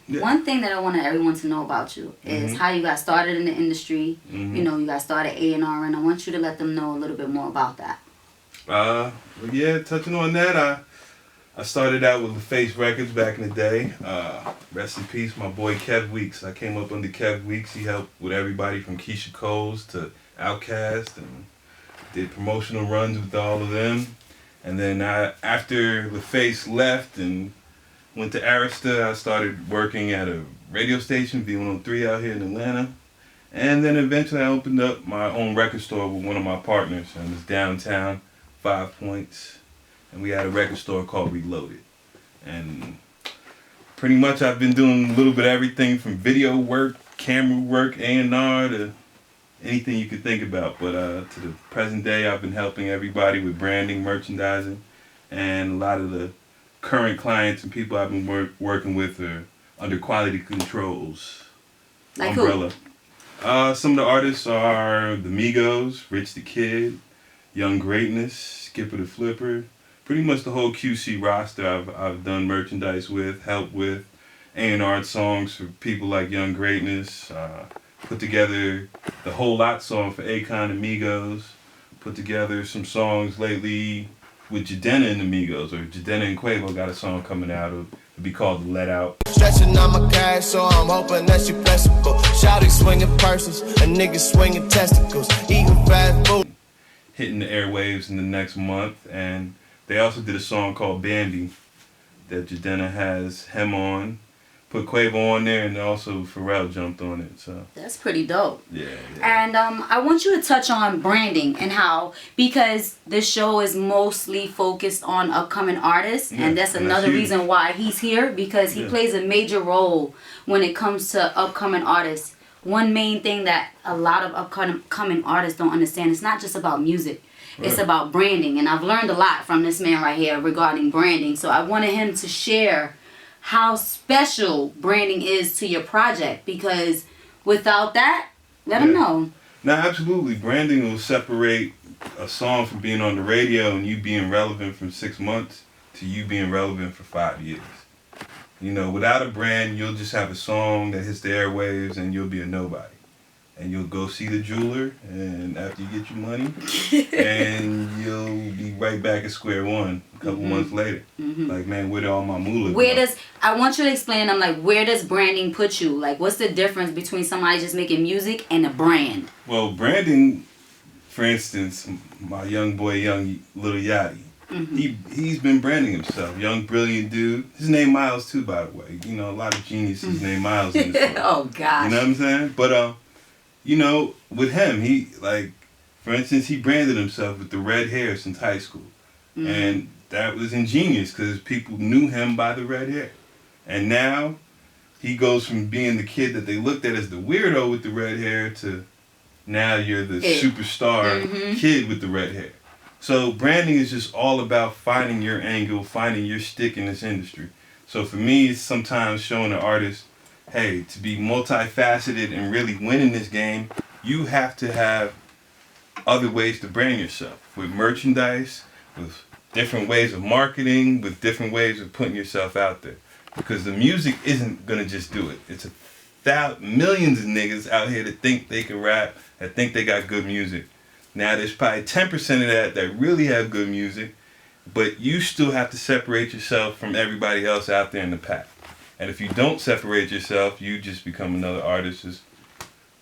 Yeah. One thing that I want everyone to know about you is how you got started in the industry. You know, you got started A&R, and I want you to let them know a little bit more about that. Well, yeah, touching on that, I started out with LaFace Records back in the day. Rest in peace, my boy Kev Weeks. I came up under Kev Weeks. He helped with everybody from Keisha Coles to Outkast and did promotional runs with all of them. And then after LaFace left and went to Arista, I started working at a radio station, V103 out here in Atlanta. And then eventually I opened up my own record store with one of my partners, and it was downtown, 5 Points. And we had a record store called Reloaded. And pretty much I've been doing a little bit of everything from video work, camera work, A&R, to anything you could think about. But to the present day, I've been helping everybody with branding, merchandising, and a lot of the current clients and people I've been working with are under Quality Control's umbrella. Some of the artists are the Migos, Rich the Kid, Young Greatness, Skipper the Flipper. Pretty much the whole QC roster I've done merchandise with, helped with, A&R songs for people like Young Greatness, put together the Whole Lot song for Akon and Migos, put together some songs lately with Jadena and the Migos, or Jadena and Quavo got a song coming out. It'll be called Let Out. Stretching on my cash, so I'm hoping that she flexible. Shouty swinging purses, a nigga swinging testicles, eating fast food. Hitting the airwaves in the next month, and they also did a song called Bambi that Jadena has him on. Put Quavo on there, and also Pharrell jumped on it. So that's pretty dope. Yeah. And I want you to touch on branding and how, because this show is mostly focused on upcoming artists, and that's another reason why he's here, because he plays a major role when it comes to upcoming artists. One main thing that a lot of upcoming artists don't understand, it's not just about music. It's about branding, and I've learned a lot from this man right here regarding branding. So I wanted him to share how special branding is to your project, because without that, let them know. No, absolutely. Branding will separate a song from being on the radio and you being relevant from 6 months to you being relevant for 5 years. You know, without a brand, you'll just have a song that hits the airwaves and you'll be a nobody. And you'll go see the jeweler, and after you get your money, and you'll be right back at square one a couple months later. Like, man, where did all my moolah go? I want you to explain, where does branding put you? Like, what's the difference between somebody just making music and a brand? Well, branding, for instance, my young boy, young Lil Yachty, he's been branding himself. Young, brilliant dude. His name Myles, too, by the way. You know, a lot of geniuses named Myles in this world. Oh, gosh. You know what I'm saying? But, you know, with him, for instance, he branded himself with the red hair since high school. And that was ingenious because people knew him by the red hair. And now he goes from being the kid that they looked at as the weirdo with the red hair to now you're the superstar kid with the red hair. So branding is just all about finding your angle, finding your stick in this industry. So for me, it's sometimes showing an artist, hey, to be multifaceted and really win in this game, you have to have other ways to brand yourself, with merchandise, with different ways of marketing, with different ways of putting yourself out there. Because the music isn't going to just do it. It's millions of niggas out here that think they can rap, that think they got good music. Now there's probably 10% of that really have good music, but you still have to separate yourself from everybody else out there in the pack. And if you don't separate yourself, you just become another artist in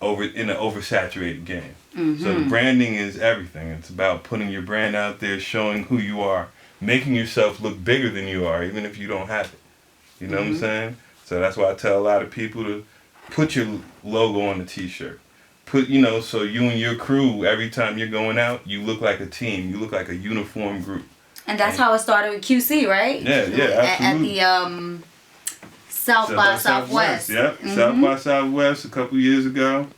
an oversaturated game. So the branding is everything. It's about putting your brand out there, showing who you are, making yourself look bigger than you are, even if you don't have it. You know what I'm saying? So that's why I tell a lot of people to put your logo on the t-shirt. So you and your crew, every time you're going out, you look like a team. You look like a uniform group. And that's how it started with QC, right? Yeah, absolutely. At the South by Southwest. Yep, South by Southwest a couple years ago.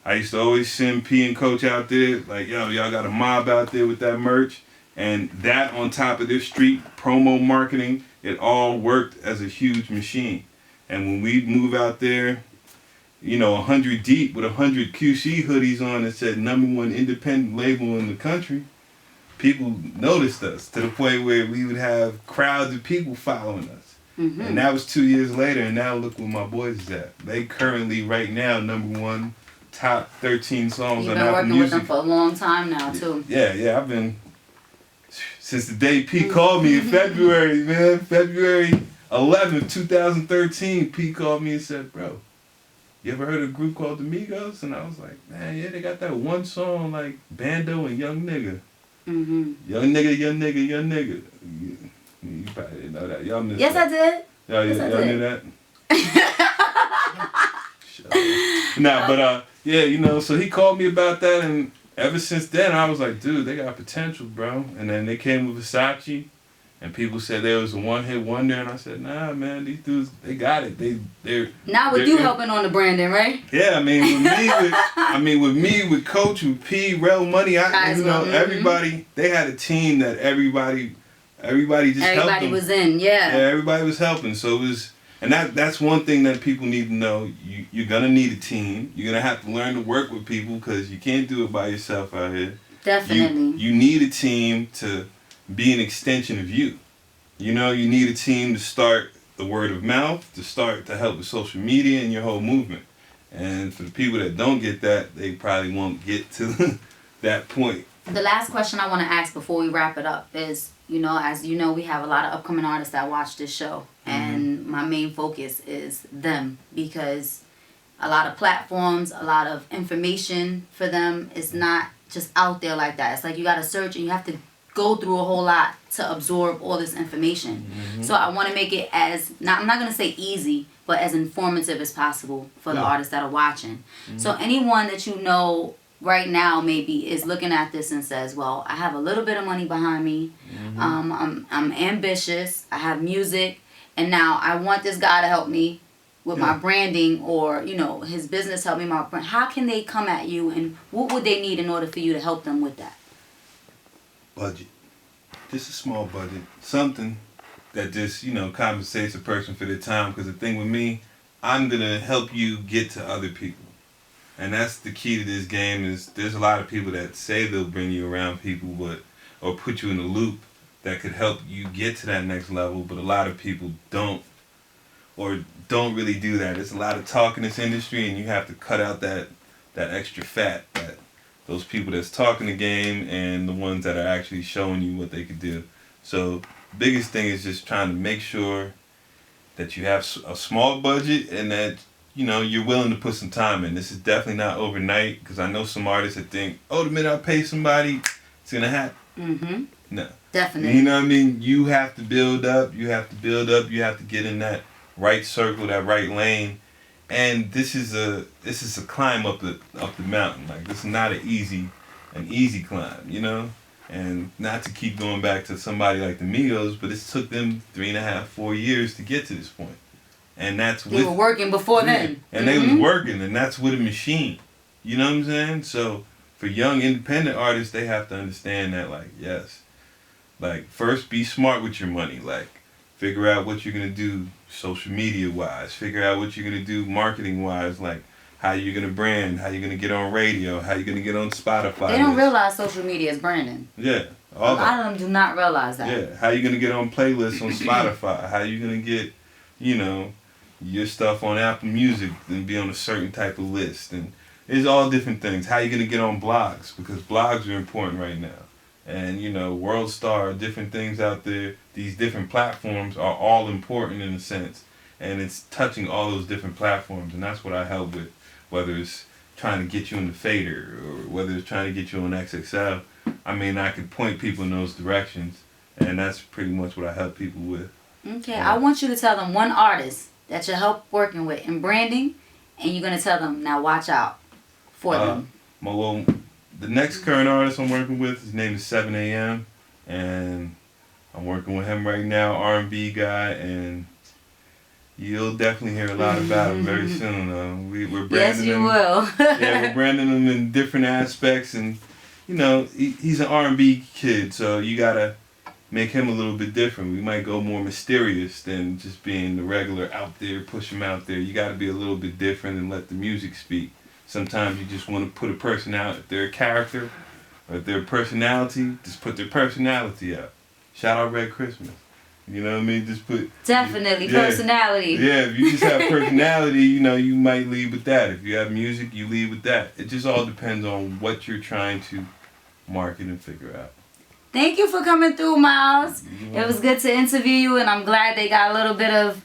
I used to always send P and Coach out there, like, yo, y'all got a mob out there with that merch. And that on top of their street promo marketing, it all worked as a huge machine. And when we move out there, 100 deep with 100 QC hoodies on that said #1 independent label in the country, people noticed us to the point where we would have crowds of people following us. And that was 2 years later, and now look where my boys is at. They currently, right now, #1, top 13 songs on Apple Music. You've been working with them for a long time now, too. Yeah, I've been, since the day Pete called me in February, man, February 11th, 2013, Pete called me and said, bro, you ever heard of a group called the Migos? And I was like, man, yeah, they got that one song, like, Bando and Young Nigga. Young Nigga, Young Nigga, Young Nigga. You probably didn't know that. Y'all missed that. I did. Y'all knew that? Nah, but yeah, so he called me about that, and ever since then I was like, dude, they got potential, bro. And then they came with Versace, and people said there was a one-hit wonder, and I said, nah, man, these dudes, they got it. They're now with you helping on the branding, right? Yeah, with me, with Coach, with P, Rel Money, everybody, they had a team that everybody just helped them. Was in, yeah. Yeah, everybody was helping. So it was, and that's one thing that people need to know. You're gonna need a team. You're gonna have to learn to work with people because you can't do it by yourself out here. Definitely. You need a team to be an extension of you. You need a team to start the word of mouth, to help with social media and your whole movement. And for the people that don't get that, they probably won't get to that point. The last question I want to ask before we wrap it up is, as you know, we have a lot of upcoming artists that watch this show. And my main focus is them because a lot of platforms, a lot of information for them is not just out there like that. It's like you got to search and you have to go through a whole lot to absorb all this information. So I want to make it as, I'm not going to say easy, but as informative as possible for the artists that are watching. So anyone that you know right now maybe is looking at this and says, well, I have a little bit of money behind me. I'm ambitious. I have music. And now I want this guy to help me with my branding or, his business help me. How can they come at you and what would they need in order for you to help them with that? Budget. Just a small budget. Something that just, compensates a person for their time. Because the thing with me, I'm going to help you get to other people. And that's the key to this game is there's a lot of people that say they'll bring you around people or put you in a loop that could help you get to that next level, but a lot of people don't really do that. There's a lot of talk in this industry and you have to cut out that extra fat, that those people that's talking the game and the ones that are actually showing you what they could do. So the biggest thing is just trying to make sure that you have a small budget and that you're willing to put some time in. This is definitely not overnight because I know some artists that think, the minute I pay somebody, it's going to happen. No. Definitely. You know what I mean? You have to build up. You have to get in that right circle, that right lane. And this is a climb up the mountain. Like this is not an easy climb, And not to keep going back to somebody like the Migos, but it took them 3.5, 4 years to get to this point. And that's they were working before then. And they was working, and that's with a machine. You know what I'm saying? So for young independent artists, they have to understand that, first be smart with your money. Figure out what you're gonna do social media wise. Figure out what you're gonna do marketing wise. How you're gonna brand. How you're gonna get on radio. How you're gonna get on Spotify. They don't realize social media is branding. Yeah. A lot of them do not realize that. Yeah. How you gonna get on playlists on Spotify. How you gonna get, your stuff on Apple Music and be on a certain type of list. And it's all different things. How you going to get on blogs, because blogs are important right now. And, World Star, different things out there, these different platforms are all important in a sense. And it's touching all those different platforms. And that's what I help with, whether it's trying to get you in the Fader or whether it's trying to get you on XXL. I could point people in those directions. And that's pretty much what I help people with. Okay, I want you to tell them one artist that you help working with in branding, and you're going to tell them, now watch out for them. The next current artist I'm working with, his name is 7 a.m. And I'm working with him right now, R&B guy, and you'll definitely hear a lot about him very soon. We're branding yes, you him. will. Yeah, we're branding him in different aspects, and, he's an R&B kid, so you got to make him a little bit different. We might go more mysterious than just being the regular out there, push him out there. You got to be a little bit different and let the music speak. Sometimes you just want to put a person out. If they're a character or if they're a personality, just put their personality out. Shout out Red Christmas. You know what I mean? Just put... Definitely, personality. Yeah, if you just have personality, you know, you might lead with that. If you have music, you lead with that. It just all depends on what you're trying to market and figure out. Thank you for coming through, Myles. It was good to interview you, and I'm glad they got a little bit of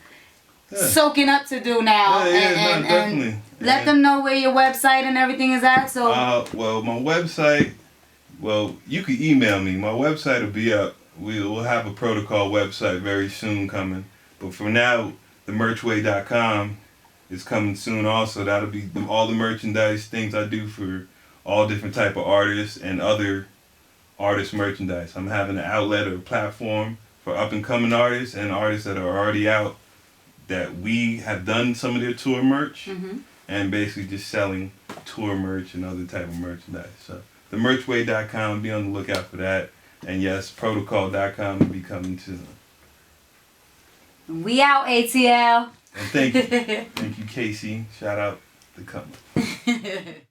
soaking up to do now. Definitely. Let them know where your website and everything is at. So, well, my website, you can email me. My website will be up. We'll have a protocol website very soon coming. But for now, themerchway.com is coming soon also. That'll be all the merchandise, things I do for all different type of artists and other artist merchandise. I'm having an outlet or a platform for up-and-coming artists and artists that are already out that we have done some of their tour merch and basically just selling tour merch and other type of merchandise. So themerchway.com, be on the lookout for that. And yes, protocol.com will be coming soon. We out, ATL. And thank you. Thank you, Casey. Shout out to Cutler.